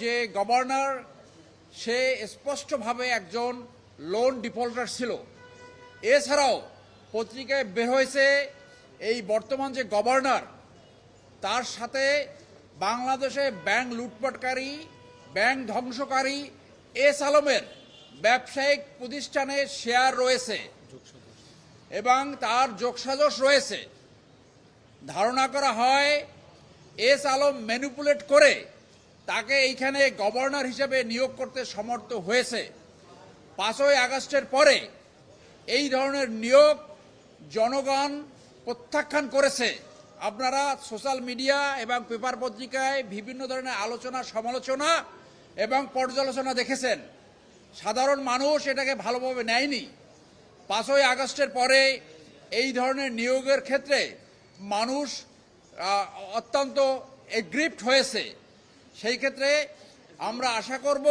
যে গভর্নর সে স্পষ্টভাবে একজন লোন ডিফল্টার ছিল। এছাড়াও পত্রিকায় বের হয়েছে এই বর্তমান যে গভর্নর তার সাথে বাংলাদেশে ব্যাংক লুটপাটকারী, ব্যাংক ধ্বংসকারী এস আলমের ব্যবসায়িক প্রতিষ্ঠানে শেয়ার রয়েছে এবং তার যোগসাজশ রয়েছে। ধারণা করা হয় এস আলম ম্যানিপুলেট করে তাকে এইখানে গভর্নর হিসেবে নিয়োগ করতে সমর্থ হয়েছে। 5ই আগস্টের পরে এই ধরনের নিয়োগ জনগণ প্রত্যাখ্যান করেছে। আপনারা সোশ্যাল মিডিয়া এবং পেপার পত্রিকায় বিভিন্ন ধরনের আলোচনা, সমালোচনা এবং পর্যালোচনা দেখেছেন। সাধারণ মানুষ এটাকে ভালোভাবে নেয়নি। 5ই আগস্টের পরে এই ধরনের নিয়োগের ক্ষেত্রে মানুষ অত্যন্ত এগ্রিভড হয়েছে। সেই ক্ষেত্রে আমরা আশা করব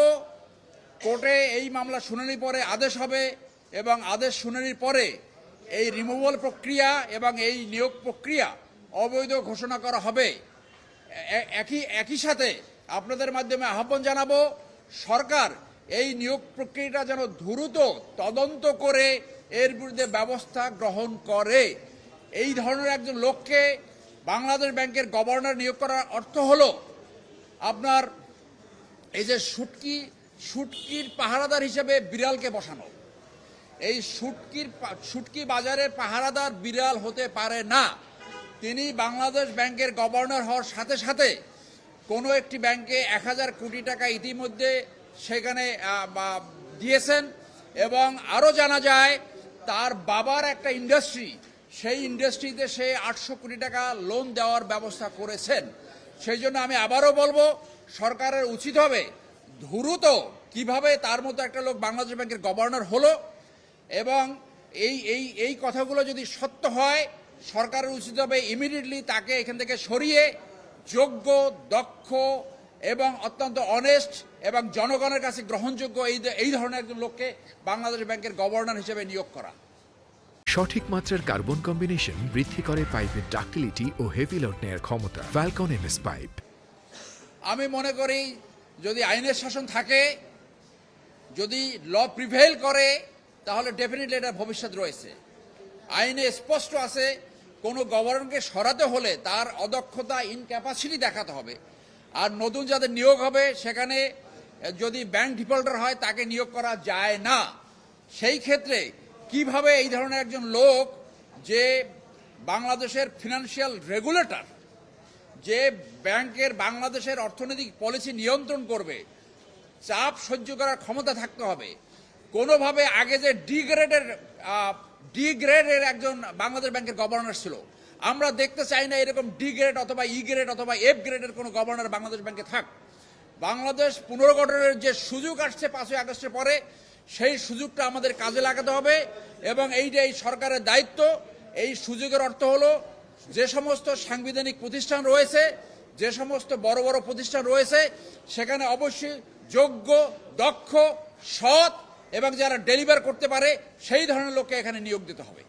কোর্টে এই মামলা শুনানির পরে আদেশ হবে এবং আদেশ শুনানির পরে এই রিমুভাল প্রক্রিয়া এবং এই নিয়োগ প্রক্রিয়া অবৈধ ঘোষণা করা হবে। একই সাথে আপনাদের মাধ্যমে আহ্বান জানাবো সরকার এই নিয়োগ প্রক্রিয়াটা যেন দ্রুত তদন্ত করে এর বিরুদ্ধে ব্যবস্থা গ্রহণ করে। এই ধরনের একজন লোককে বাংলাদেশ ব্যাংকের গভর্নর নিয়োগ করার অর্থ হলো আপনার এই যে শুটকির পাহারাদার হিসেবে বিড়ালকে বসানো। এই শুটকি বাজারের পাহারাদার বিড়াল হতে পারে না। তিনি বাংলাদেশ ব্যাংকের গভর্নর হওয়ার সাথে সাথে কোনো একটি ব্যাংকে 1000 কোটি টাকা ইতিমধ্যে সেখানে দিয়েছেন এবং আরও জানা যায় তার বাবার একটা ইন্ডাস্ট্রি, সেই ইন্ডাস্ট্রিতে সে 800 কোটি টাকা লোন দেওয়ার ব্যবস্থা করেছেন। সেই জন্য আমি আবারও বলবো সরকারের উচিত হবে দ্রুত কিভাবে তার মতো একটা লোক বাংলাদেশ ব্যাংকের গভর্নর হলো এবং এই কথাগুলো যদি সত্য হয় সরকারের উচিত হবে ইমিডিয়েটলি তাকে এখান থেকে সরিয়ে যোগ্য, দক্ষ এবং অত্যন্ত অনেস্ট এবং জনগণের কাছে গ্রহণযোগ্য এই ধরনের একজন লোককে বাংলাদেশ ব্যাংকের গভর্নর হিসেবে নিয়োগ করা। সঠিক মাত্রার কার্বন কম্বিনেশন বৃদ্ধি করে পাইপের ডাক্টিলিটি ও হেভি লোড নেয়ার ক্ষমতা। Falcon MS pipe. আমি মনে করি যদি আইনের শাসন থাকে, যদি ল প্রিভেইল করে, তাহলে ডেফিনেটলি এটা ভবিষ্যৎ রয়েছে। আইনে স্পষ্ট আছে কোনো গভর্নরকে সরাতে হলে তার অদক্ষতা, ইনক্যাপাসিটি দেখাতে হবে। আর নতুন যাদের নিয়োগ হবে সেখানে যদি ব্যাংক ডিফল্টার হয় তাকে নিয়োগ করা যায় না। সেই ক্ষেত্রে কিভাবে এই ধরনের একজন লোক যে বাংলাদেশের ফিনান্সিয়াল রেগুলেটর, যে ব্যাংকের বাংলাদেশের অর্থনৈতিক পলিসি নিয়ন্ত্রণ করবে, চাপ সহ্য করার ক্ষমতা থাকতে হবে। কোনোভাবে আগে যে ডি গ্রেডের একজন বাংলাদেশ ব্যাংকের গভর্নর ছিল, আমরা দেখতে চাই না এরকম ডি গ্রেড অথবা ই গ্রেড অথবা এফ গ্রেডের কোনো গভর্নর বাংলাদেশ ব্যাংকে থাক। বাংলাদেশ পুনর্গঠনের যে সুযোগ আসছে 5ই আগস্টের পরে, সেই সুযোগটা আমাদের কাজে লাগাতে হবে এবং এইটা এই সরকারের দায়িত্ব। এই সুযোগের অর্থ হলো যে সমস্ত সাংবিধানিক প্রতিষ্ঠান রয়েছে, যে সমস্ত বড় বড় প্রতিষ্ঠান রয়েছে, সেখানে অবশ্যই যোগ্য, দক্ষ, সৎ এবং যারা ডেলিভার করতে পারে সেই ধরনের লোককে এখানে নিয়োগ দিতে হবে।